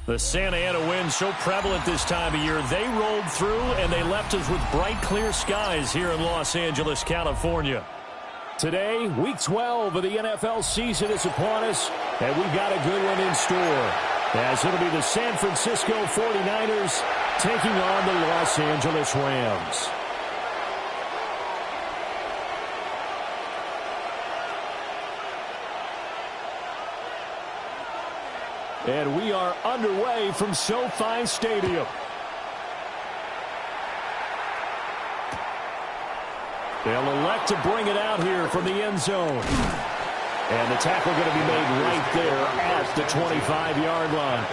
The Santa Ana wind so prevalent this time of year. They rolled through, and they left us with bright, clear skies here in Los Angeles, California. Today, Week 12 of the NFL season is upon us, and we've got a good one in store, as it'll be the San Francisco 49ers taking on the Los Angeles Rams. And we are underway from SoFi Stadium. They'll elect to bring it out here from the end zone. And the tackle going to be made right there at the 25-yard line.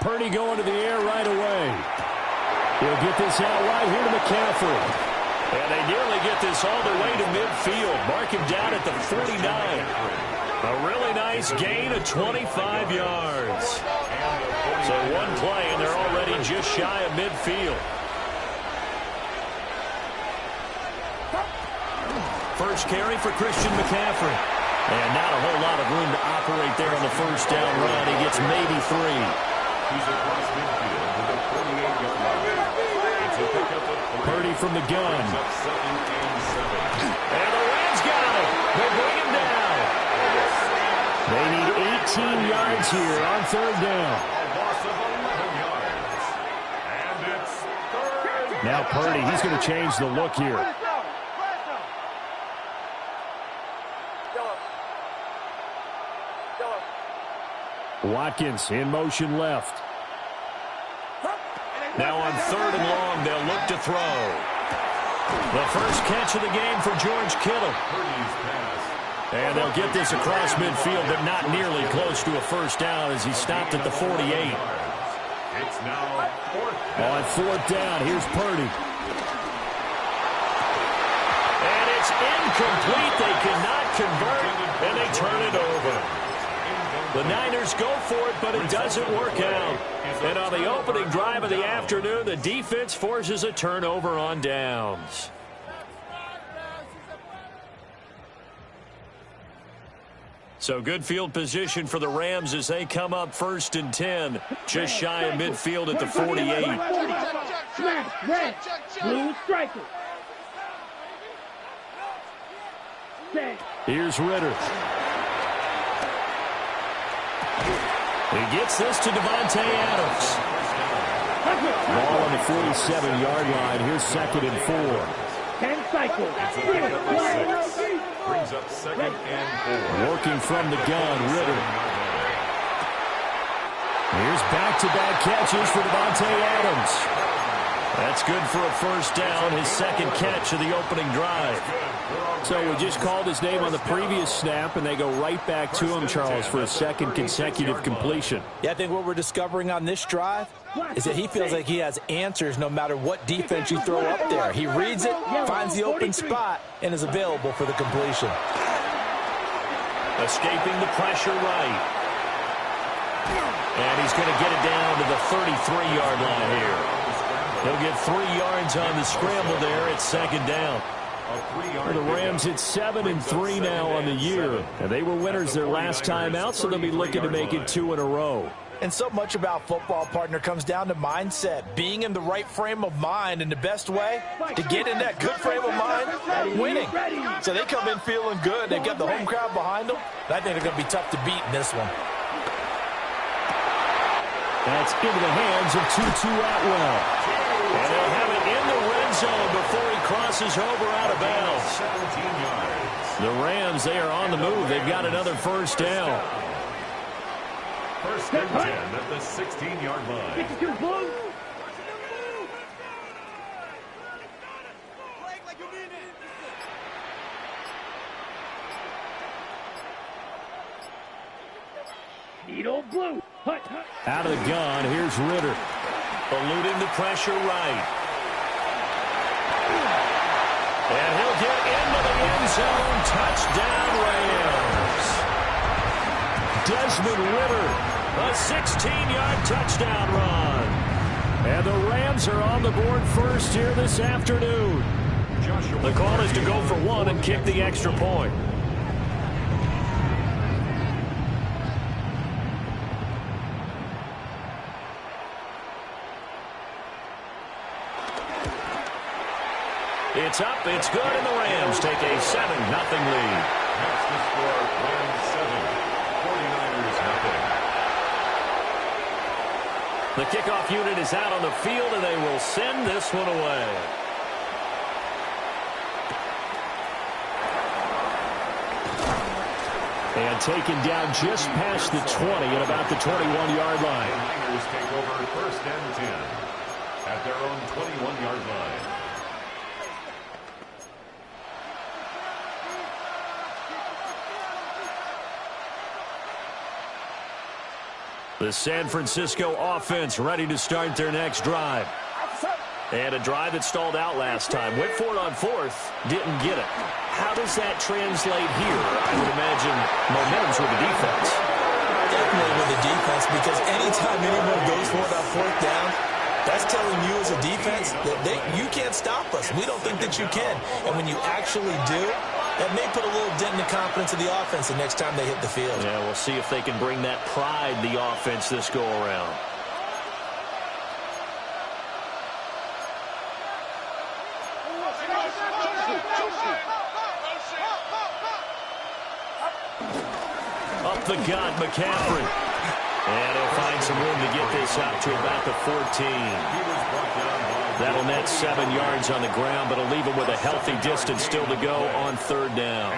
Purdy going to the air right away. He'll get this out right here to McCaffrey. And they nearly get this all the way to midfield. Mark him down at the 49. A really nice gain of 25 yards. So one play, and they're already just shy of midfield. First carry for Christian McCaffrey. And not a whole lot of room to operate there on the first down run. He gets maybe 3. He's across midfield with a 48-yard line. It's a pickup of 3. Purdy from the gun. And the Rams got him. They bring him down. They need 18 yards here on third down. A loss of 11 yards. And it's third. Now Purdy, he's going to change the look here. Watkins in motion left. Now on third and long, they'll look to throw. The first catch of the game for George Kittle. And they'll get this across midfield, but not nearly close to a first down as he stopped at the 48. It's now fourth. On fourth down, here's Purdy. And it's incomplete. They cannot convert, and they turn it over. The Niners go for it, but it doesn't work out. And on the opening drive of the afternoon, the defense forces a turnover on downs. So good field position for the Rams as they come up first and 10, just shy of midfield at the 48. Smash, red, blue striker. Here's Ritter. He gets this to Davante Adams. Ball on the 47-yard line. Here's second and 4. 10 cycles. Brings up second and 4. Working from the gun, Ritter. Here's back-to-back catches for Davante Adams. That's good for a first down, his second catch of the opening drive. So we just called his name on the previous snap, and they go right back to him, Charles, for a second consecutive completion. Yeah, I think what we're discovering on this drive is that he feels like he has answers no matter what defense you throw up there. He reads it, finds the open spot, and is available for the completion. Escaping the pressure right. And he's going to get it down to the 33-yard line here. He'll get 3 yards on the scramble there at second down. For the Rams, it's 7-3 now on the year. And they were winners their last time out, so they'll be looking to make it 2 in a row. And so much about football, partner, comes down to mindset. Being in the right frame of mind, and the best way to get in that good frame of mind, winning. So they come in feeling good. They've got the home crowd behind them. I think they're going to be tough to beat in this one. That's into the hands of Tutu Atwell. And they'll have it in the red zone before he crosses over out of bounds. 17 yards. The Rams, they are on the move. They've got another first down. First and 10 at the 16-yard line. Needle blue. Out of the gun, here's Ritter. Eluding the pressure right. And he'll get into the end zone. Touchdown, Rams. Desmond Ritter. A 16-yard touchdown run. And the Rams are on the board first here this afternoon. The call is to go for one and kick the extra point. It's up, it's good, and the Rams take a 7-0 lead. That's the score, Rams 7, 49ers nothing. The kickoff unit is out on the field, and they will send this one away. And taken down just past the 20 at about the 21-yard line. The Niners take over first and 10 at their own 21-yard line. The San Francisco offense ready to start their next drive. And a drive that stalled out last time. Went for it on fourth, didn't get it. How does that translate here? I would imagine momentum's with the defense. Definitely with the defense, because anytime anyone goes for it on fourth down, that's telling you as a defense that you can't stop us. We don't think that you can. And when you actually do, that may put a little dent in the confidence of the offense the next time they hit the field. Yeah, we'll see if they can bring that pride in the offense this go-around. Up the gut, McCaffrey. And he'll find some room to get this out to about the 14. That'll net 7 yards on the ground, but it'll leave him with a healthy distance still to go on third down.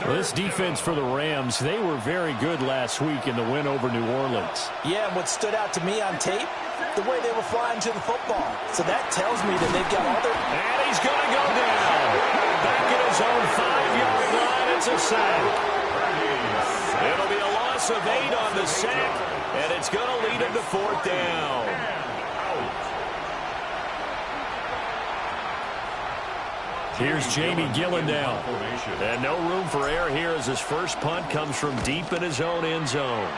Well, this defense for the Rams, they were very good last week in the win over New Orleans. Yeah, and what stood out to me on tape, the way they were flying to the football. So that tells me that they've got all their... And he's going to go down. Back at his own 5-yard line, it's a sack. It'll be a loss of 8 on the sack, and it's going to lead him to fourth down. Here's Jamie Gillen now. And no room for error here as his first punt comes from deep in his own end zone.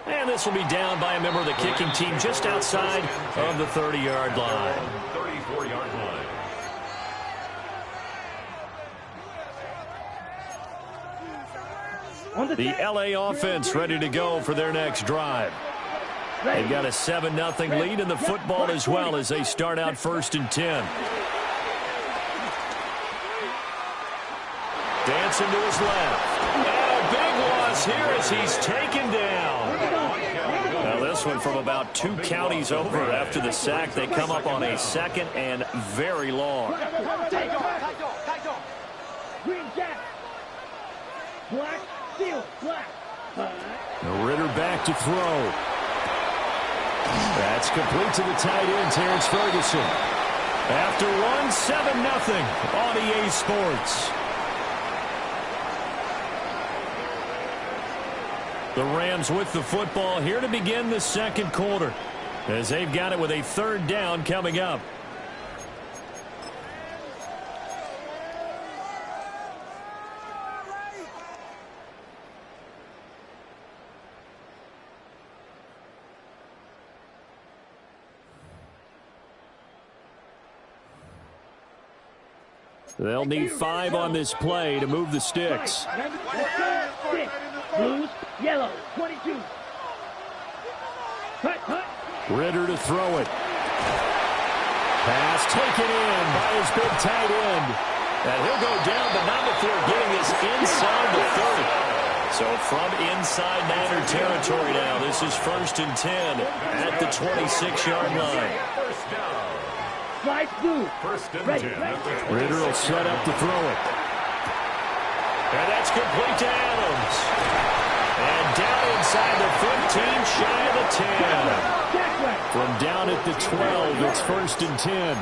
And this will be down by a member of the kicking team just outside of the 30-yard line. 34-yard line. The LA offense ready to go for their next drive. They've got a 7-0 lead in the football as well as they start out first and 10. Dancing to his left. And a big loss here as he's taken down. Now this one from about 2 counties over after the sack. They come up on a second and very long. Green jack. Black, steel, black. Ritter back to throw. That's complete to the tight end, Terrence Ferguson. After one, 7-0 on EA Sports. The Rams with the football here to begin the second quarter as they've got it with a third down coming up. They'll need 5 on this play to move the sticks. Blues, yellow, 22. Cut. Ritter to throw it. Pass taken in by his big tight end. And he'll go down, but not before getting this inside the 30. So from inside Niner territory now, this is first and 10 at the 26-yard line. Slide through. First and 10. Ritter will set up to throw it. And that's complete to Adams. And down inside the 15, shy of the 10. From down at the 12, it's first and 10.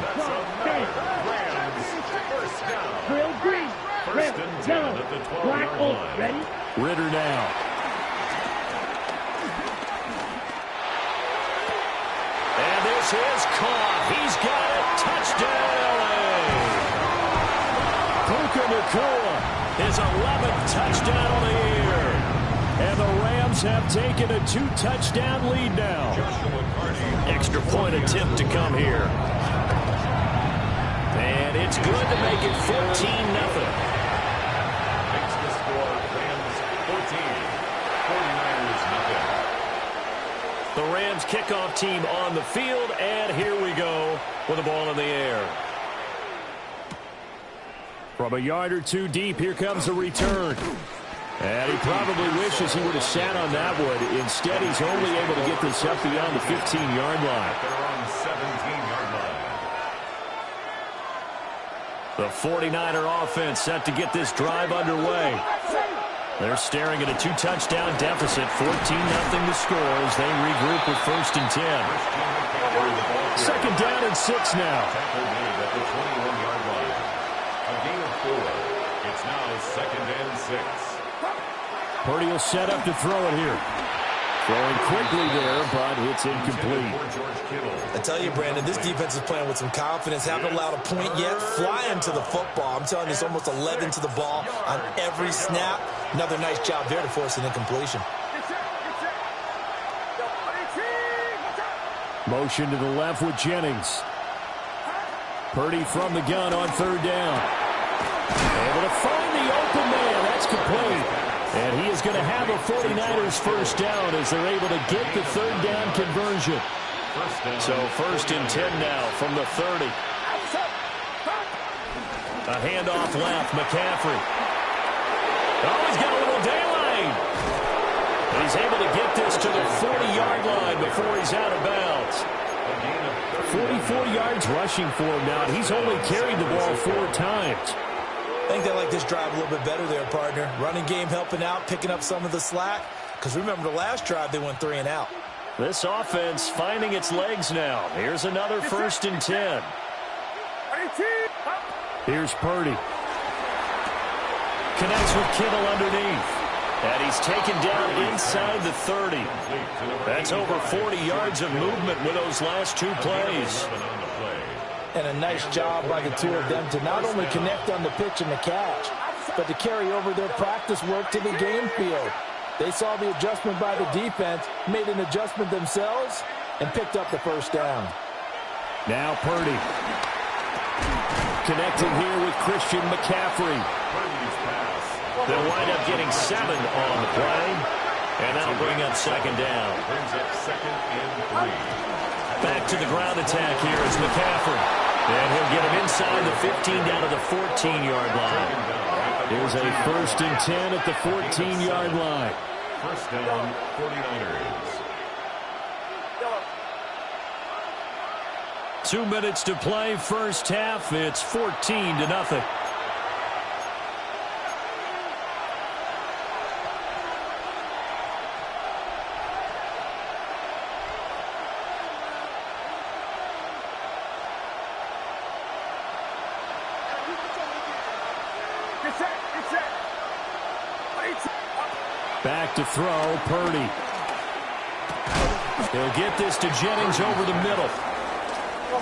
Trail green. Trail yellow. Black oak. Ready? Ritter now. And this is caught. He's got it. Touchdown, LA. Puka Nakua, his 11th touchdown of the year. And the Rams have taken a 2-touchdown lead now. Extra point attempt to come here. And it's good to make it 14-0. Makes the score Rams 14, 49ers 0. The Rams kickoff team on the field, and here we go with the ball in the air. From a yard or two deep, here comes the return. And he probably wishes he would have sat on that one. Instead, he's only able to get this up beyond the 15-yard line. They're on 17-yard line. The 49er offense set to get this drive underway. They're staring at a 2-touchdown deficit, 14-0 to score as they regroup with 1st and 10. Second down and 6 now. Tackle made at the 21-yard line. A gain of 4. It's now 2nd and 6. Purdy will set up to throw it here. Throwing quickly there, but it's incomplete. I tell you, Brandon, this defense is playing with some confidence. Haven't allowed a point yet. Flying to the football. I'm telling you, it's almost 11 to the ball on every snap. Another nice job there to force an incompletion. Motion to the left with Jennings. Purdy from the gun on 3rd down. Able to find the open man. That's complete. And he is going to have a 49ers first down as they're able to get the 3rd down conversion. So 1st and 10 now from the 30. A handoff left, McCaffrey. Oh, he's got a little daylight. And he's able to get this to the 40-yard line before he's out of bounds. 44 yards rushing for him now. He's only carried the ball 4 times. I think they like this drive a little bit better there, partner. Running game helping out, picking up some of the slack. Because remember, the last drive, they went 3 and out. This offense finding its legs now. Here's another 1st and 10. Here's Purdy. Connects with Kittle underneath. And he's taken down inside the 30. That's over 40 yards of movement with those last 2 plays. And a nice job by the 2 of them to not only connect on the pitch and the catch, but to carry over their practice work to the game field. They saw the adjustment by the defense, made an adjustment themselves, and picked up the 1st down. Now Purdy. Connecting here with Christian McCaffrey. They'll wind up getting 7 on the play, and that'll bring up 2nd down. Brings up 2nd and 3. Back to the ground attack here is McCaffrey. And he'll get him inside the 15 down to the 14-yard line. Here's a 1st and 10 at the 14-yard line. 1st down, 49ers. 2 minutes to play, first half. It's 14-0. Back to throw, Purdy. He'll get this to Jennings over the middle.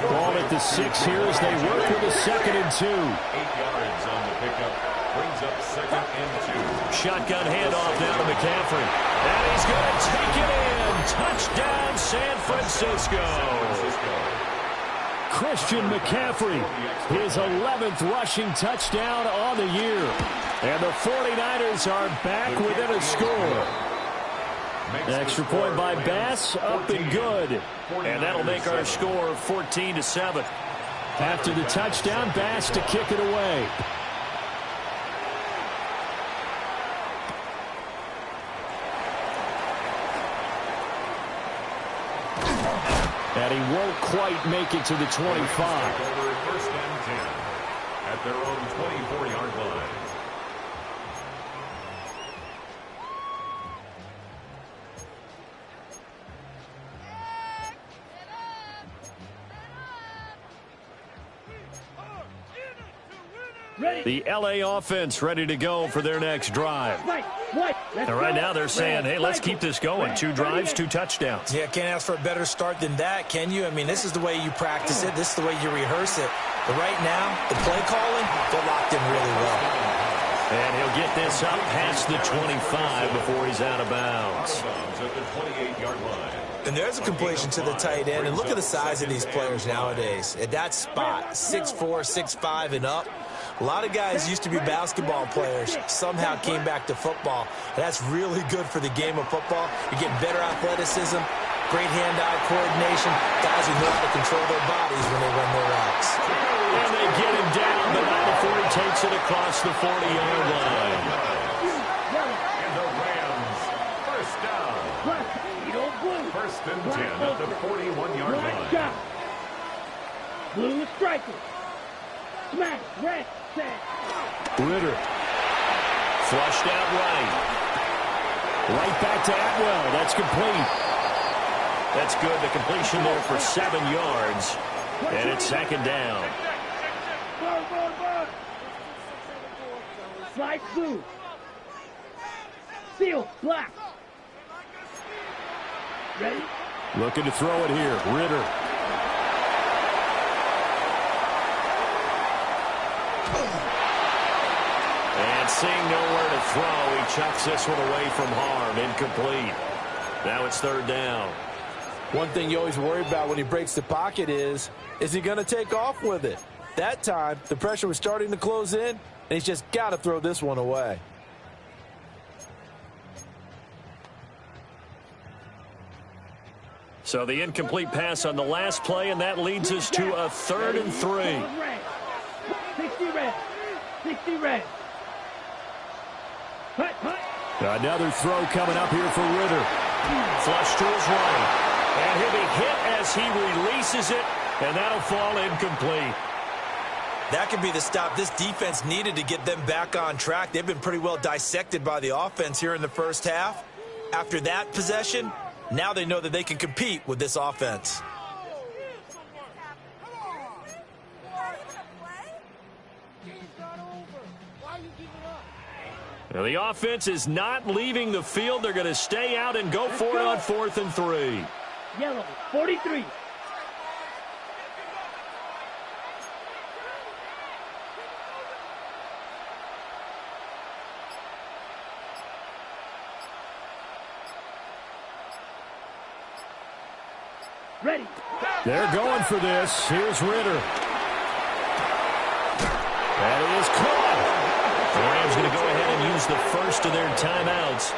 Ball at the 6 here as they work with a 2nd and 2. 8 yards on the pickup. Brings up 2nd and 2. Shotgun handoff now to McCaffrey. And he's going to take it in. Touchdown, San Francisco. Christian McCaffrey, his 11th rushing touchdown on the year. And the 49ers are back within a score. Extra point by Bass, up and good. And that'll make our score 14-7. After the touchdown, Bass to kick it away. And he won't quite make it to the 25. Over 1st and 10 at their own 24-yard line. The LA offense ready to go for their next drive. And right now they're saying, hey, let's keep this going. 2 drives, 2 touchdowns. Yeah, can't ask for a better start than that, can you? I mean, this is the way you practice it. This is the way you rehearse it. But right now, the play calling, they're locked in really well. And he'll get this up past the 25 before he's out of bounds. At the 28-yard line. And there's a completion to the tight end. And look at the size of these players nowadays. At that spot, 6'4", 6'5", and up. A lot of guys used to be basketball players, somehow came back to football. And that's really good for the game of football. You're getting better athleticism, great hand-eye coordination, guys who know how to control their bodies when they run their routes. And they get him down, but not before he takes it across the 40-yard line. And the Rams, first down. First and 10 at the 41-yard line. Blue striker. Smash, red, set. Ritter. Flushed out right. Right back to Atwell. That's complete. That's good. The completion there for 7 yards. And it's second down. Slide blue. Seal, black. Ready? Looking to throw it here. Ritter. And seeing nowhere to throw, he chucks this one away from harm. Incomplete. Now it's third down. One thing you always worry about when he breaks the pocket is he going to take off with it? That time, the pressure was starting to close in, and he's just got to throw this one away. So the incomplete pass on the last play, and that leads us to a 3rd and 3. 60 red. 60 red. Another throw coming up here for Ritter. Flush to his right. And he'll be hit as he releases it, and that'll fall incomplete. That could be the stop this defense needed to get them back on track. They've been pretty well dissected by the offense here in the first half. After that possession, now they know that they can compete with this offense. Now the offense is not leaving the field. They're going to stay out and go for it on 4th and 3. Yellow, 43. Ready. They're going for this. Here's Ritter. That is caught. The Rams going to go ahead and use the first of their timeouts.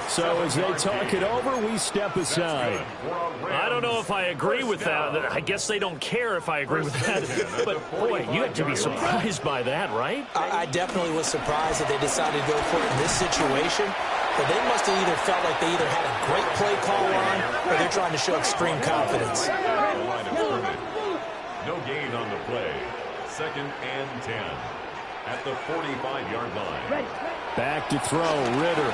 So as they talk it over, we step aside. I don't know if I agree with that. I guess they don't care if I agree with that. But, boy, you have to be surprised by that, right? I definitely was surprised that they decided to go for it in this situation. But they must have either felt like they either had a great play call on or they're trying to show extreme confidence. No gain on the play. 2nd and 10 at the 45-yard line. Back to throw, Ritter.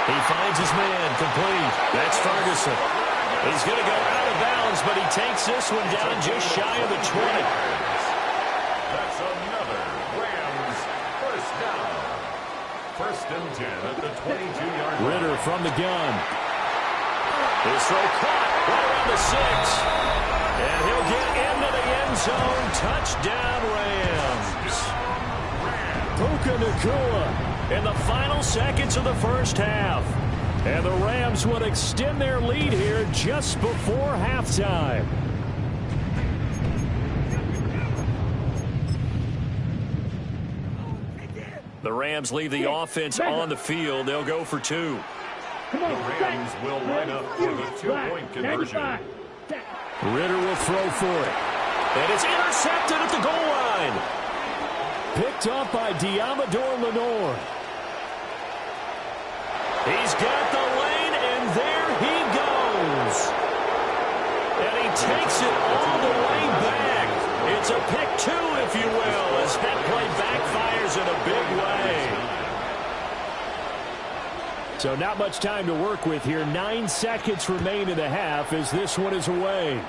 He finds his man, complete. That's Ferguson. He's going to go out of bounds, but he takes this one down just shy of the 20. That's another Rams first down. 1st and 10 at the 22-yard line. Ritter from the gun. His throw caught right around the 6. And he'll get into the end zone. Touchdown, Rams. Puka Nacua in the final seconds of the first half. And the Rams would extend their lead here just before halftime. The Rams leave the offense on the field. They'll go for 2. The Rams will line up for the 2-point conversion. Ritter will throw for it. And it's intercepted at the goal line. Picked up by Diamador Lenore. He's got the lane, and there he goes. And he takes it all the way back. It's a pick 2, if you will, as that play backfires in a big way. So not much time to work with here. 9 seconds remain in the half as this one is away.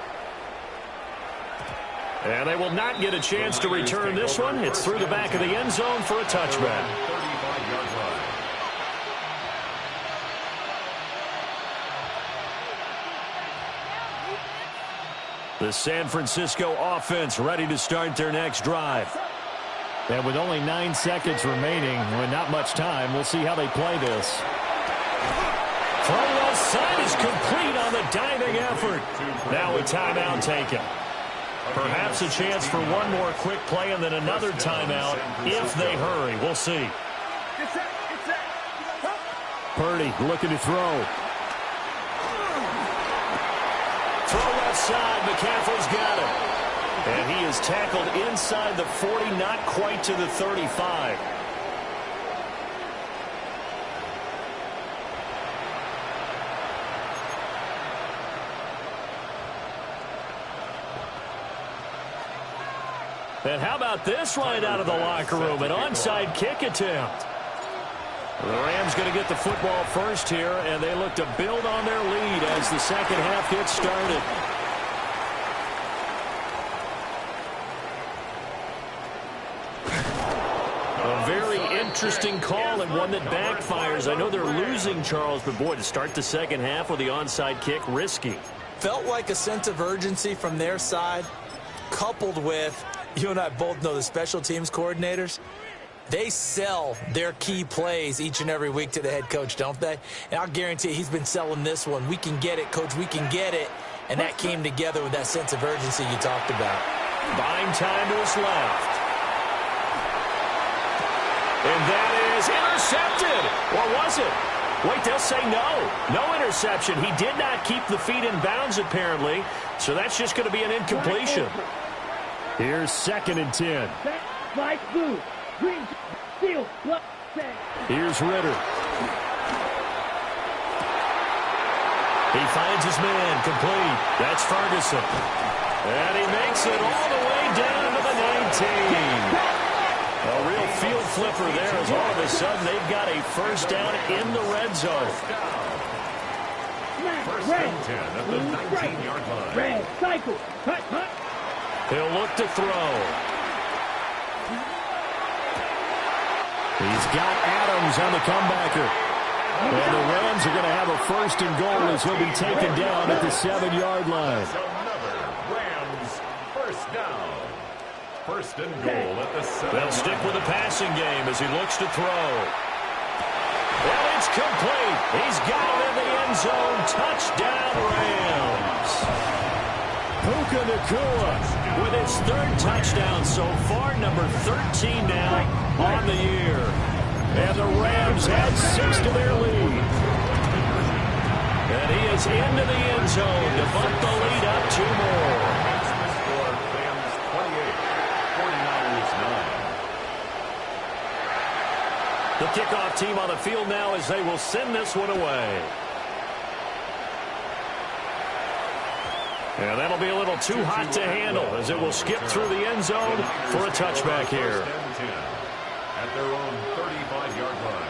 And they will not get a chance to return this one. It's through the back of the end zone for a touchback. The San Francisco offense ready to start their next drive. And with only 9 seconds remaining, with not much time, we'll see how they play this. Throw left side is complete on the diving effort. Now a timeout taken. Perhaps a chance for one more quick play and then another timeout if they hurry. We'll see. Purdy looking to throw. Throw left side. McCaffrey's got it. And he is tackled inside the 40, not quite to the 35. And how about this right out of the locker room? An onside kick attempt. The Rams going to get the football first here, and they look to build on their lead as the second half gets started. A very interesting call and one that backfires. I know they're losing, Charles, but boy, to start the second half with the onside kick, risky. Felt like a sense of urgency from their side, coupled with, you and I both know the special teams coordinators, they sell their key plays each and every week to the head coach, don't they? And I'll guarantee you he's been selling this one. We can get it, coach, we can get it. And that came together with that sense of urgency you talked about. Buying time to his left. And that is intercepted. Or was it? Wait, they'll say no. No interception. He did not keep the feet in bounds, apparently. So that's just going to be an incompletion. Here's 2nd and 10. Here's Ritter. He finds his man, complete. That's Ferguson. And he makes it all the way down to the 19. A real field flipper there as all of a sudden they've got a first down in the red zone. First and 10 at the 19-yard line. Red, cycle, cut. He'll look to throw. He's got Adams on the comebacker. And the Rams are going to have a first and goal as he'll be taken down at the 7-yard line. Another Rams first down. First and goal at the 7. They'll stick with the passing game as he looks to throw. Well, it's complete. He's got it in the end zone. Touchdown, Rams. Puka Nacua with his 3rd touchdown so far, number 13 now on the year. And the Rams add 6 to their lead. And he is into the end zone to bump the lead up 2 more. The kickoff team on the field now as they will send this one away. And that'll be a little too hot to handle as it will skip through the end zone for a touchback here. At their own 35-yard line.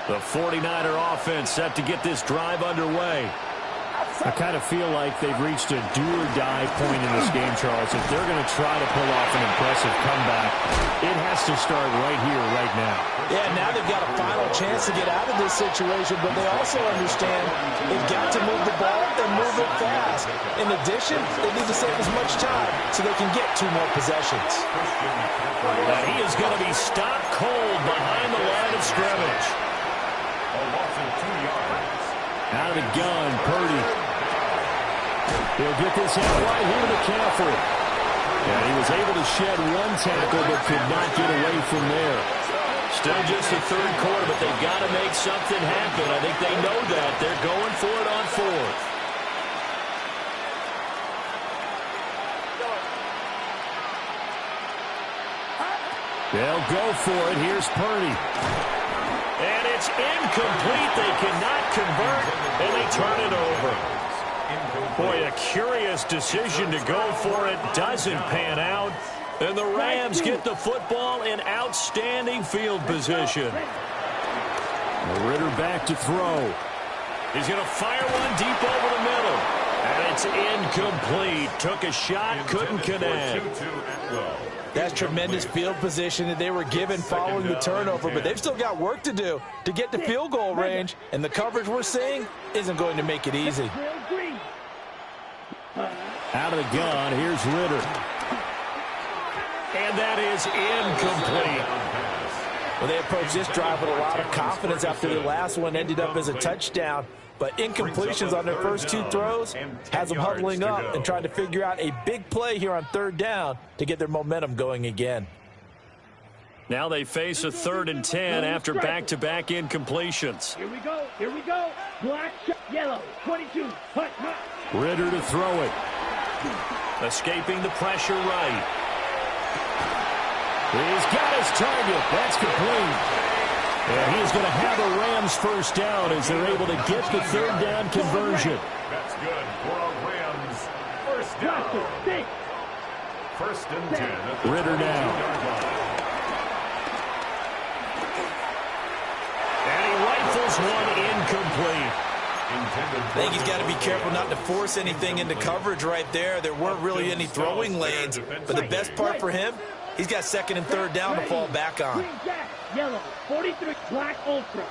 The 49er offense set to get this drive underway. I kind of feel like they've reached a do-or-die point in this game, Charles. If they're going to try to pull off an impressive comeback, it has to start right here, right now. Yeah, now they've got a final chance to get out of this situation, but they also understand they've got to move the ball and move it fast. In addition, they need to save as much time so they can get 2 more possessions. Now he is going to be stopped cold behind the line of scrimmage. A loss of 2 yards. Out of the gun, Purdy. He'll get this out right here to McCaffrey. And he was able to shed 1 tackle but could not get away from there. Still just the 3rd quarter, but they've got to make something happen. I think they know that. They're going for it on 4th. They'll go for it. Here's Purdy. And it's incomplete. They cannot convert, and they turn it over. Boy, a curious decision to go for it. Doesn't pan out. And the Rams get the football in outstanding field position. Ritter back to throw. He's going to fire one deep over the middle. And it's incomplete. Took a shot, couldn't connect. That's tremendous field position that they were given following the turnover, but they've still got work to do to get to field goal range, and the coverage we're seeing isn't going to make it easy. Out of the gun, here's Ritter. And that is incomplete. Well, they approached this drive with a lot of confidence after the last one ended up as a touchdown. But incompletions on their first two throws has them huddling up and trying to figure out a big play here on third down to get their momentum going again. Now they face a 3rd and 10 after back-to-back incompletions. Here we go. Here we go. Black, yellow, 22. Hut, hut. Ritter to throw it. Escaping the pressure right. He's got his target. That's complete. And he's going to have a Rams first down as they're able to get the 3rd down conversion. That's good for a Rams first down. 1st and 10 at the Ritter now. And he rifles one incomplete. I think he's got to be careful not to force anything into coverage right there. There weren't really any throwing lanes, but the best part for him, he's got 2nd and 3rd down to fall back on. Yellow, 43, black ultra.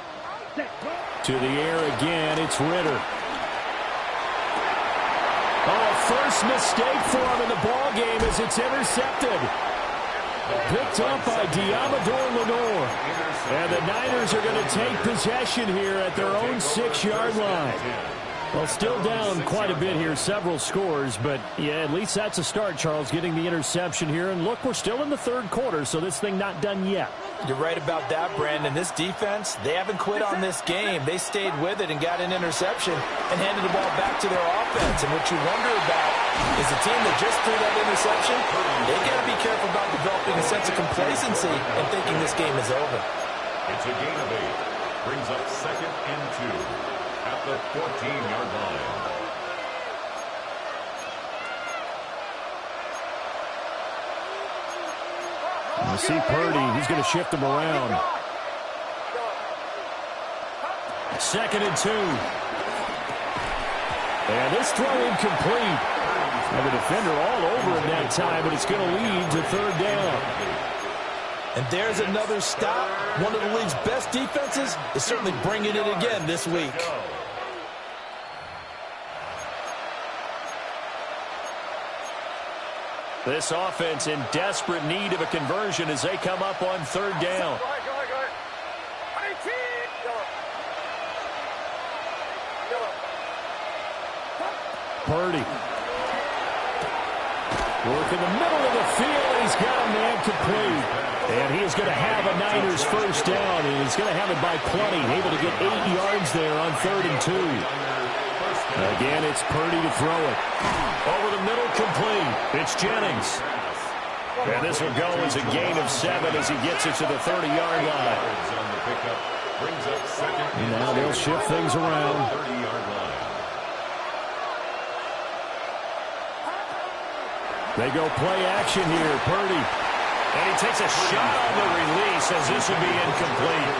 To the air again, it's Ritter. Oh, first mistake for him in the ball game as it's intercepted. Picked up by Diamador Lenore. And the Niners are going to take possession here at their own 6-yard line. Well, still down quite a bit here, several scores, but yeah, at least that's a start, Charles, getting the interception here. And look, we're still in the 3rd quarter, so this thing not done yet. You're right about that, Brandon. This defense, they haven't quit on this game. They stayed with it and got an interception and handed the ball back to their offense. And what you wonder about is a team that just threw that interception, they got to be careful about developing a sense of complacency and thinking this game is over. It's a gain of 8. Brings up 2nd and 2 at the 14-yard line. You see Purdy, he's going to shift him around. 2nd and 2. And this throw incomplete. And the defender all over him that time, but it's going to lead to 3rd down. And there's another stop. One of the league's best defenses is certainly bringing it again this week. This offense in desperate need of a conversion as they come up on 3rd down. Purdy. Work in the middle of the field. He's got a man complete. And he is going to have a Niners first down. And he's going to have it by plenty. Able to get 8 yards there on 3rd and 2. Again, it's Purdy to throw it. Over the middle, complete. It's Jennings. And this will go as a gain of 7 as he gets it to the 30-yard line. And now they'll shift things around. They go play action here. Purdy. And he takes a shot on the release as this will be incomplete.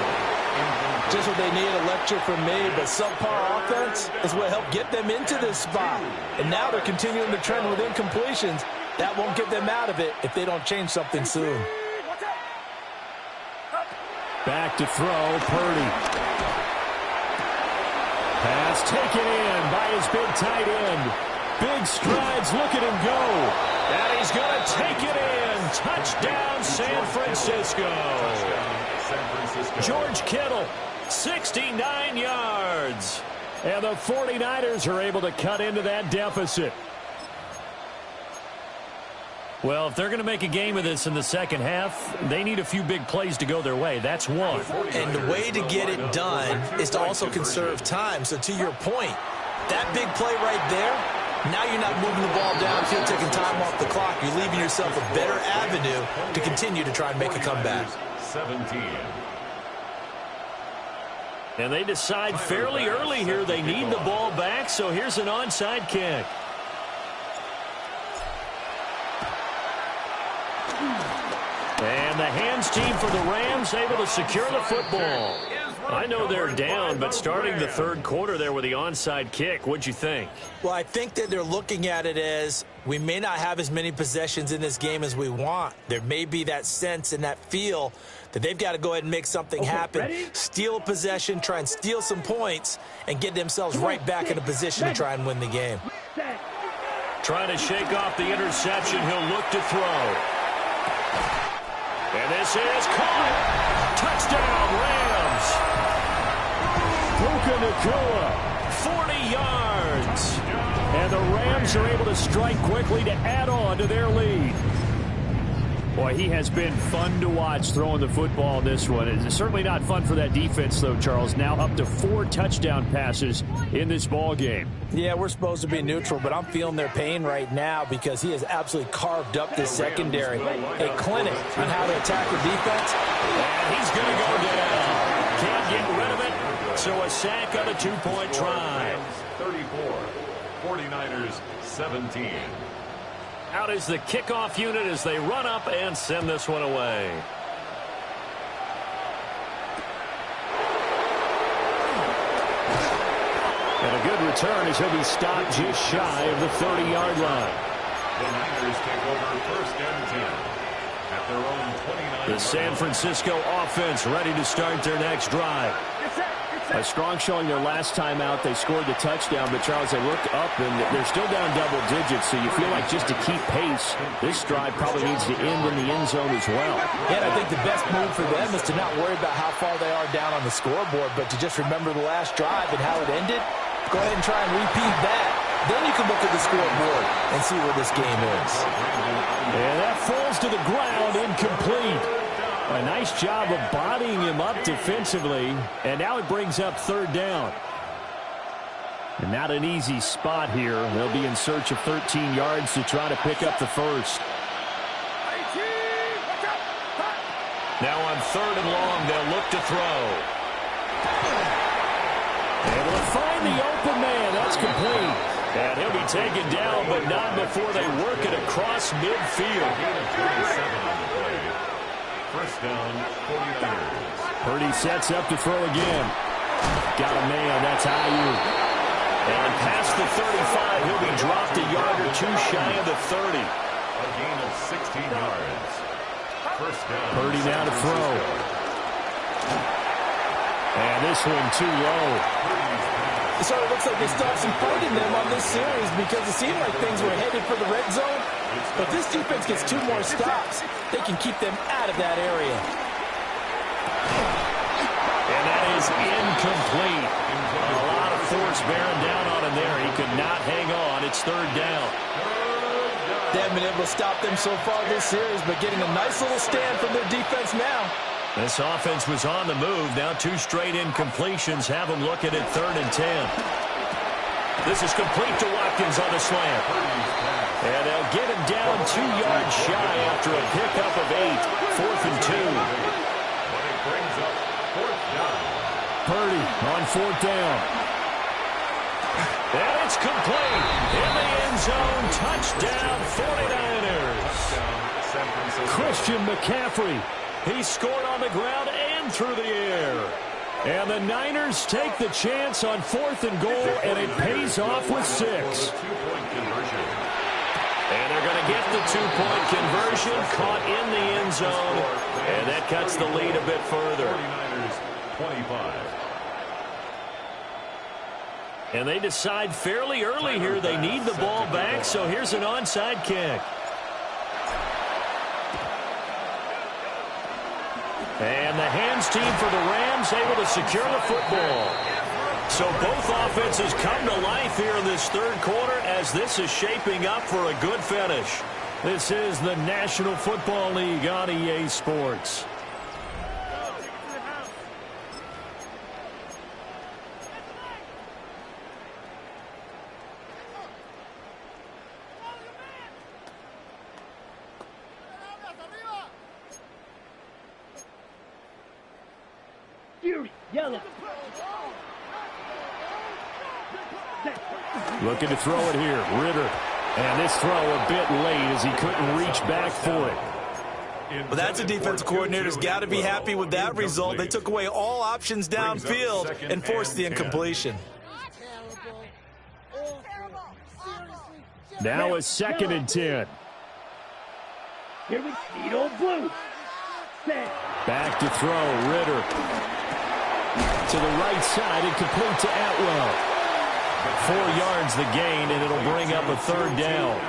Just what they need, a lecture from me, but subpar offense is what helped get them into this spot. And now they're continuing the trend with incompletions. That won't get them out of it if they don't change something soon. Back to throw, Purdy. Pass taken in by his big tight end. Big strides, look at him go. And he's going to take it in. Touchdown, San Francisco. George Kittle, 69 yards. And the 49ers are able to cut into that deficit. Well, if they're going to make a game of this in the second half, they need a few big plays to go their way. That's one. And the way to get it done is to also conserve time. So to your point, that big play right there, now you're not moving the ball downfield, taking time off the clock. You're leaving yourself a better avenue to continue to try and make a comeback. 17. And they decide fairly early here they need the ball back, so here's an onside kick. And the hands team for the Rams able to secure the football. I know they're down, but starting the 3rd quarter there with the onside kick, what'd you think? Well, I think that they're looking at it as we may not have as many possessions in this game as we want. There may be that sense and that feel that they've got to go ahead and make something happen, steal a possession, try and steal some points, and get themselves right back in a position to try and win the game. Trying to shake off the interception. He'll look to throw. And this is caught. Touchdown, Rams. Puka Nacua, 40 yards. And the Rams are able to strike quickly to add on to their lead. Boy, he has been fun to watch throwing the football in this one. It's certainly not fun for that defense, though, Charles. Now up to 4 touchdown passes in this ball game. Yeah, we're supposed to be neutral, but I'm feeling their pain right now because he has absolutely carved up this secondary. A clinic on how to attack the defense. And he's going to go down. Can't get rid of it. So a sack on a 2-point try. 34, 49ers 17. Out is the kickoff unit as they run up and send this one away. And a good return as he'll be stopped just shy of the 30-yard line. The Niners take over 1st and 10 at their own 29. The San Francisco offense ready to start their next drive. A strong showing their last time out. They scored the touchdown, but Charles, they look up and they're still down double digits, so you feel like just to keep pace, this drive probably needs to end in the end zone as well. Yeah, and I think the best move for them is to not worry about how far they are down on the scoreboard, but to just remember the last drive and how it ended. Go ahead and try and repeat that. Then you can look at the scoreboard and see where this game is. And that falls to the ground, incomplete. A nice job of bodying him up defensively, and now it brings up 3rd down. And not an easy spot here. They'll be in search of 13 yards to try to pick up the first. Now on 3rd and long, they'll look to throw. Able to find the open man. That's complete. And he'll be taken down, but not before they work it across midfield. 1st down, 49ers. Purdy sets up to throw again. Got a man. That's Ayuk. And past the 35, he'll be dropped a yard or 2 shy of the 30. A gain of 16 yards. 1st down. Purdy now to throw. And this one too low. So it looks like they still have some fight in them on this series because it seemed like things were headed for the red zone. But this defense gets 2 more stops. They can keep them out of that area. And that is incomplete. A lot of force bearing down on him there. He could not hang on. It's 3rd down. They haven't been able to stop them so far this series, but getting a nice little stand from their defense now. This offense was on the move. Now 2 straight incompletions have them looking at 3rd and 10. This is complete to Watkins on the slant. And they'll get him down 2 yards shy after a pickup of 8. 4th and 2. But it brings up 4th down. Purdy on 4th down. And it's complete. In the end zone. Touchdown 49ers. Christian McCaffrey. He scored on the ground and through the air. And the Niners take the chance on 4th and goal, and it pays off with 6. Two-point conversion. And they're going to get the 2-point conversion, caught in the end zone, and that cuts the lead a bit further. 49ers 25. And they decide fairly early here they need the ball back, so here's an onside kick. And the hands team for the Rams able to secure the football. So both offenses come to life here in this 3rd quarter as this is shaping up for a good finish. This is the National Football League on EA Sports. Yellow. Looking to throw it here. Ritter. And this throw a bit late as he couldn't reach back for it. Well, that's a defensive coordinator's got to be happy with that result. They took away all options downfield and forced the incompletion. Now a 2nd and 10. Here we see old blue. Back to throw. Ritter. To the right side and complete to Atwell. 4 yards the gain, and it'll bring up up a third down.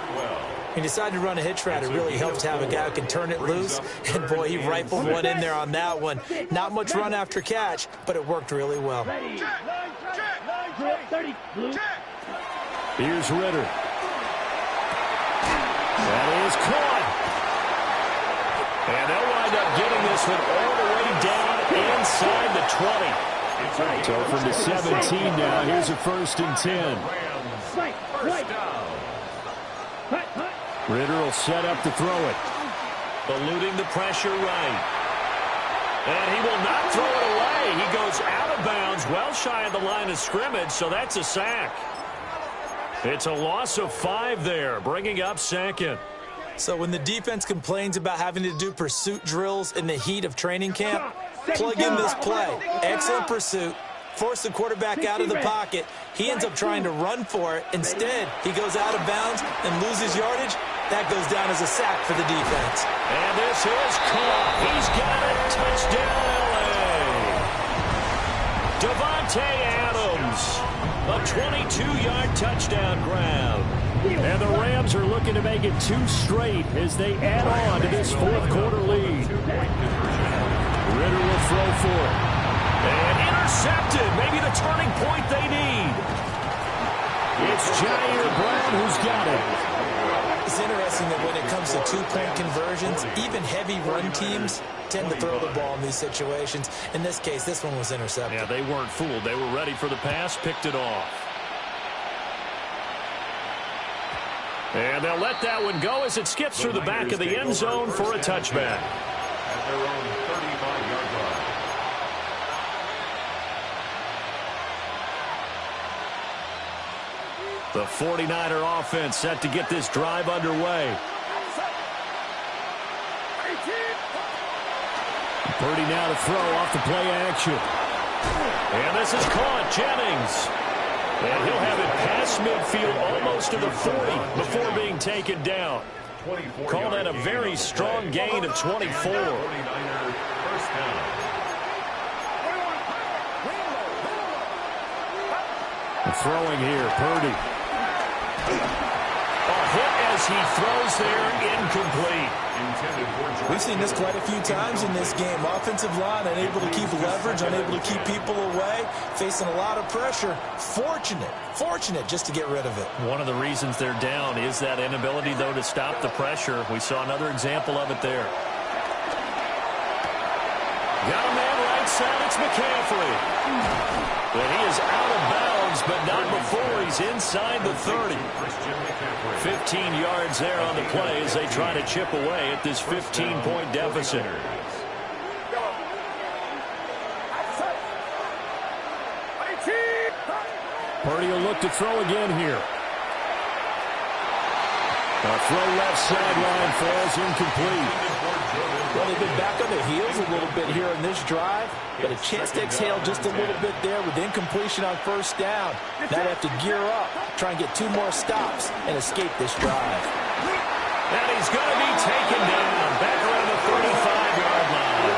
He decided to run a hitch route. It really helps to have a guy who can turn it loose. And, boy, he rifled one in there on that one. Not much run after catch, but it worked really well. Here's Ritter. That is caught. And they'll wind up getting this one all the way down inside the 20. So from the 17 now, here's a 1st and 10. Ritter will set up to throw it. Eluding the pressure right. And he will not throw it away. He goes out of bounds, well shy of the line of scrimmage, so that's a sack. It's a loss of 5 there, bringing up 2nd. So when the defense complains about having to do pursuit drills in the heat of training camp, plug in this play. Excellent pursuit. Force the quarterback out of the pocket. He ends up trying to run for it. Instead, he goes out of bounds and loses yardage. That goes down as a sack for the defense. And this is caught. He's got it. Touchdown, L.A. Devontae Adams. A 22-yard touchdown grab. And the Rams are looking to make it 2 straight as they add on to this 4th quarter lead. Ritter will throw for it. And intercepted. Maybe the turning point they need. It's Jair Brown who's got it. It's interesting that when it comes to 2-point conversions, even heavy run teams tend to throw the ball in these situations. In this case, this one was intercepted. Yeah, they weren't fooled. They were ready for the pass, picked it off. And they'll let that one go as it skips through the back of the end zone for a touchback. At their own 35-yard line. The 49er offense set to get this drive underway. Purdy now to throw off the play action. And this is caught. Jennings. And he'll have it past midfield almost to the 40 before being taken down. Call that a very strong gain of 24. Throwing here, Purdy. A hit as he throws there, incomplete. We've seen this quite a few times in this game. Offensive line unable to keep leverage, unable to keep people away, facing a lot of pressure. Fortunate just to get rid of it. One of the reasons they're down is that inability, though, to stop the pressure. We saw another example of it there. Got a man right side, it's McCaffrey. And he is out of bounds, but not before he's inside the 30. 15 yards there on the play as they try to chip away at this 15-point deficit. Purdy will look to throw again here. A throw left sideline falls incomplete. Well, they've been back on their heels a little bit here in this drive, but a chance to exhale just a little bit there with incompletion on 1st down. Now they have to gear up, try and get 2 more stops, and escape this drive. And he's going to be taken down back around the 35-yard line.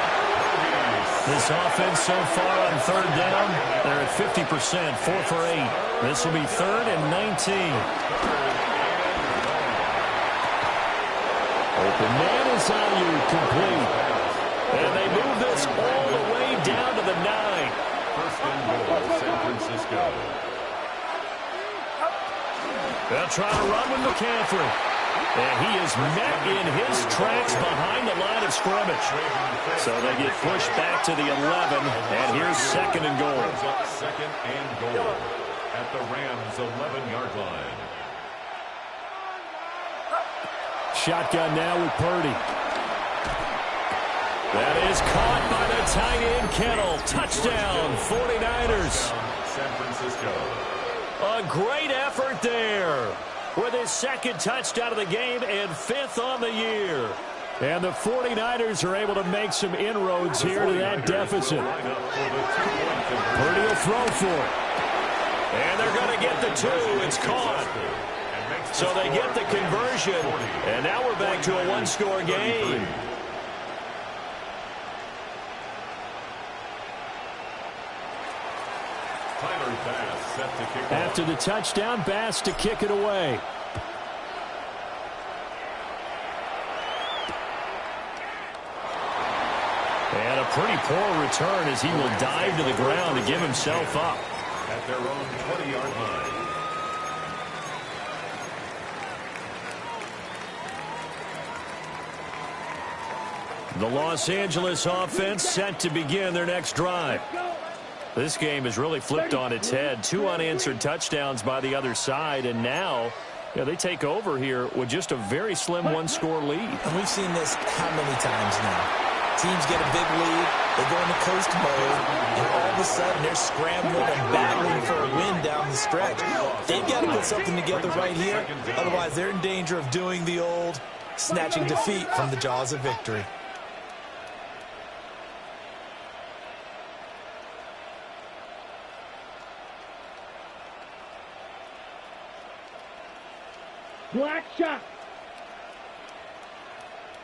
This offense so far on 3rd down, they're at 50%, 4 for 8. This will be 3rd and 19. Open man is complete. And they move this all the way down to the 9. 1st and goal, San Francisco. They'll try to run with McCaffrey. And he is met in his tracks behind the line of scrimmage. So they get pushed back to the 11, and here's 2nd and goal. 2nd and goal at the Rams' 11-yard line. Shotgun now with Purdy. That is caught by the tight end, Kittle. Touchdown, 49ers. San Francisco. A great effort there with his 2nd touchdown of the game and 5th on the year. And the 49ers are able to make some inroads here to that deficit. Purdy will throw for it. And they're going to get the 2. It's caught. So they get the conversion, and now we're back to a 1-score game. Tyler Bass set to kick off. After the touchdown, Bass to kick it away. And a pretty poor return as he will dive to the ground to give himself up. At their own 20-yard line. The Los Angeles offense set to begin their next drive. This game is really flipped on its head. 2 unanswered touchdowns by the other side, and now they take over here with just a very slim one-score lead. And we've seen this how many times now? Teams get a big lead, they go into coast mode, and all of a sudden they're scrambling and battling for a win down the stretch. They've got to put something together right here, otherwise they're in danger of doing the old snatching defeat from the jaws of victory. Black shot.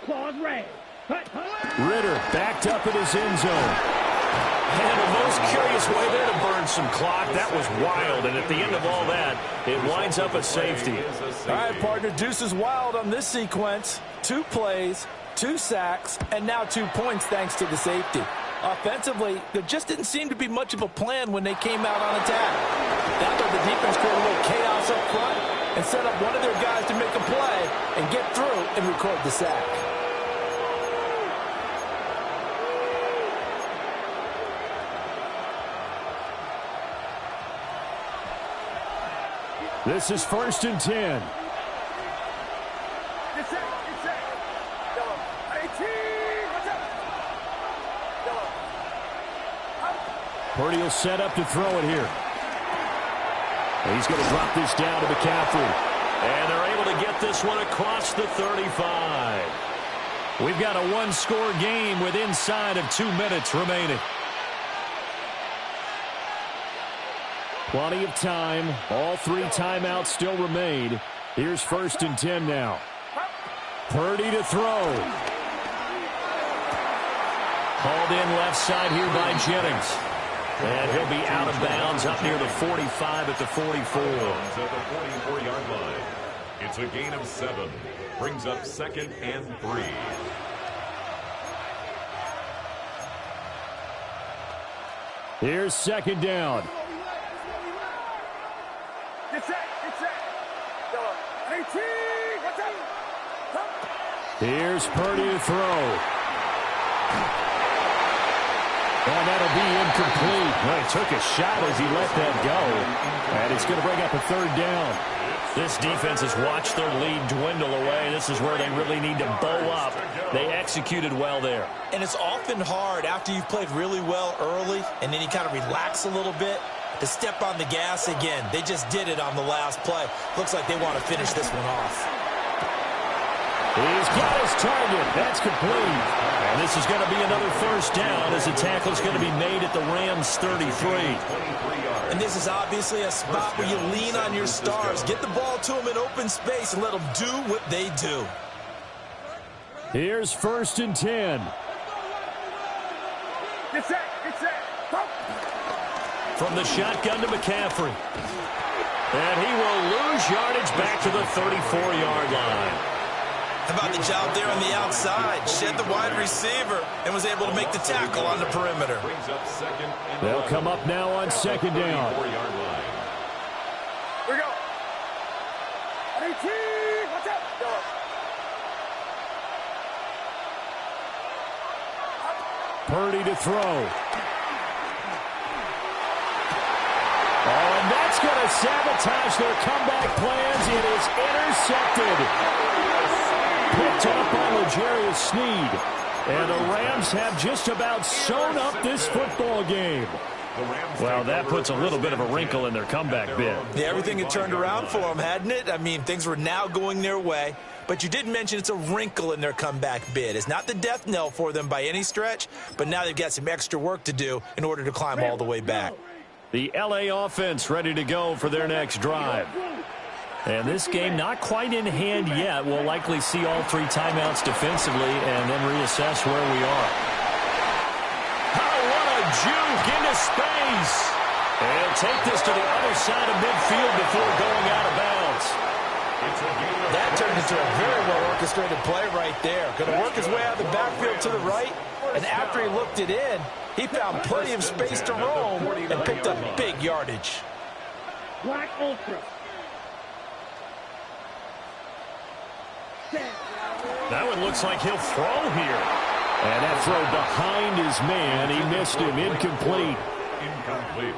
Claws raised. Ritter backed up in his end zone. And the most curious way there to burn some clock. That was wild. And at the end of all that, it winds up a safety. All right, partner, deuce is wild on this sequence. 2 plays, 2 sacks, and now 2 points thanks to the safety. Offensively, there just didn't seem to be much of a plan when they came out on attack. That way the defense created a little chaos up front and set up one of their guys to make a play and get through and record the sack. This is 1st and 10. Purdy will set up to throw it here. He's going to drop this down to McCaffrey. And they're able to get this one across the 35. We've got a one-score game with inside of 2 minutes remaining. Plenty of time. All 3 timeouts still remain. Here's 1st and 10 now. Purdy to throw. Hauled in left side here by Jennings. And he'll be out of bounds up near the 45 at the 44. At the 44-yard line. It's a gain of 7. Brings up 2nd and 3. Here's 2nd down. Here's Purdy to throw. And that'll be incomplete. Well, he took a shot as he let that go. And it's going to bring up a 3rd down. This defense has watched their lead dwindle away. This is where they really need to bow up. They executed well there. And it's often hard after you've played really well early and then you kind of relax a little bit to step on the gas again. They just did it on the last play. Looks like they want to finish this one off. He's got his target. That's complete. And this is going to be another 1st down as the tackle's going to be made at the Rams' 33. And this is obviously a spot where you lean on your stars. Get the ball to them in open space and let them do what they do. Here's 1st and 10. From the shotgun to McCaffrey. And he will lose yardage back to the 34-yard line. How about the job there on the outside? Shed the wide receiver and was able to make the tackle on the perimeter. They'll come up now on 2nd down. Here we go. 18. Watch out. Purdy to throw. Oh, and that's going to sabotage their comeback plans. It is intercepted. Picked up by L'Jarius Sneed. And the Rams have just about sewn up this football game. Well, that puts a little bit of a wrinkle in their comeback bid. Yeah, everything had turned around for them, hadn't it? I mean, things were now going their way. But you did mention it's a wrinkle in their comeback bid. It's not the death knell for them by any stretch, but now they've got some extra work to do in order to climb all the way back. The L.A. offense ready to go for their next drive. And this game not quite in hand yet. We'll likely see all 3 timeouts defensively and then reassess where we are. Oh, what a juke into space. And take this to the other side of midfield before going out of bounds. That turned into a very well-orchestrated play right there. Going to work his way out of the backfield to the right, and after he looked it in, he found plenty of space to roam and picked up big yardage. Black Ultra. That one looks like he'll throw here. And that throw behind his man. He missed him. Incomplete.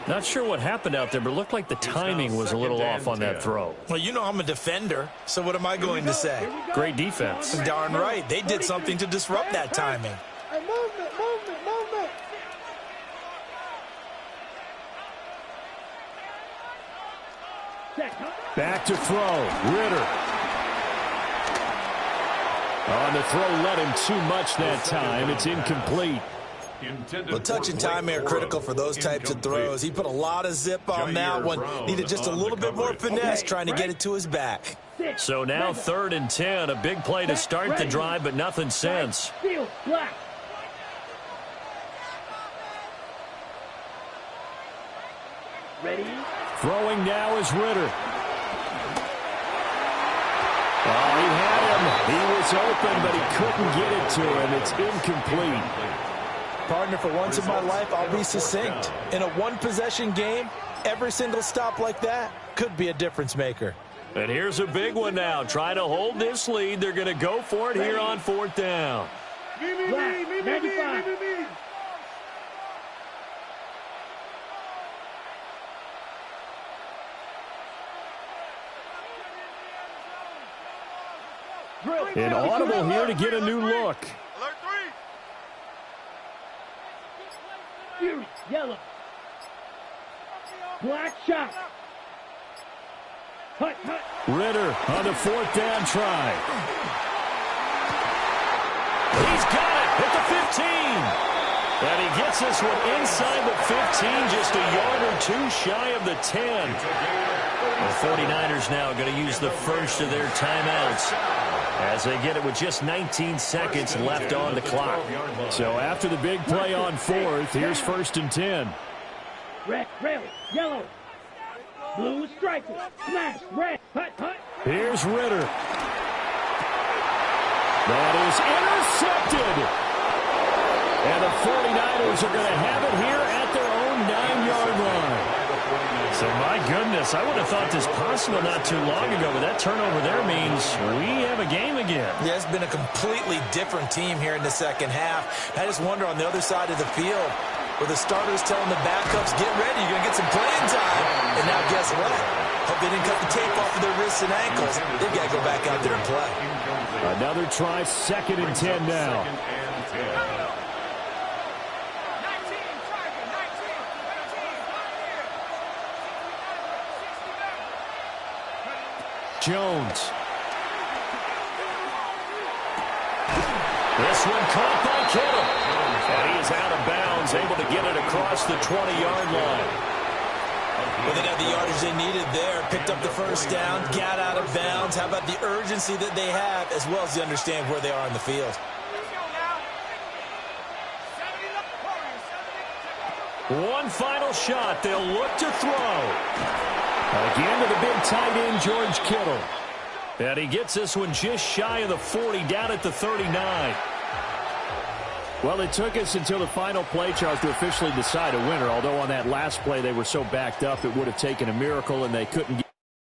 Not sure what happened out there, but it looked like the timing was a little off on that throw. Well, you know I'm a defender, so what am I going to say? Great defense. Darn right. They did something to disrupt that timing. Movement. Back to throw. Ritter. On the throw, let him too much that time. It's incomplete. Well, touch and time are critical for those types of throws. He put a lot of zip on that one. Needed just a little bit more finesse trying to get it to his back. So now 3rd and 10. A big play to start the drive, but nothing since. Ready? Throwing now is Ritter. Oh, he had him. He was open, but he couldn't get it to him. It's incomplete. Partner, for once in my life, I'll be succinct. In a one-possession game, every single stop like that could be a difference maker. And here's a big one now. Trying to hold this lead. They're going to go for it here on 4th down. Black, 95. An audible here to get a new look. Fury, yellow. Black shot. Hut. Ritter on the 4th down try. He's got it at the 15. And he gets this one inside the 15, just a yard or two shy of the 10. The 49ers now going to use the first of their timeouts as they get it with just 19 seconds left on the clock. So after the big play on 4th, here's 1st and 10. Red, yellow. Blue striker. Smash, red. Hut. Here's Ritter. That is intercepted. And the 49ers are going to have it here at their own 9-yard line. So, my goodness, I would have thought this possible not too long ago, but that turnover there means we have a game again. Yeah, it's been a completely different team here in the second half. I just wonder on the other side of the field, where the starters telling the backups, get ready, you're going to get some playing time. And now guess what? Hope they didn't cut the tape off of their wrists and ankles. They've got to go back out there and play. Another try, 2nd and 10 now. Jones. This one caught by Kittle. And he is out of bounds, able to get it across the 20-yard line. Well, they got the yardage they needed there. Picked up the first down, got out of bounds. How about the urgency that they have, as well as they understand where they are on the field. One final shot. They'll look to throw. Again to the big tight end, George Kittle. And he gets this one just shy of the 40, down at the 39. Well, it took us until the final play, Charles, to officially decide a winner, although on that last play they were so backed up it would have taken a miracle and they couldn't get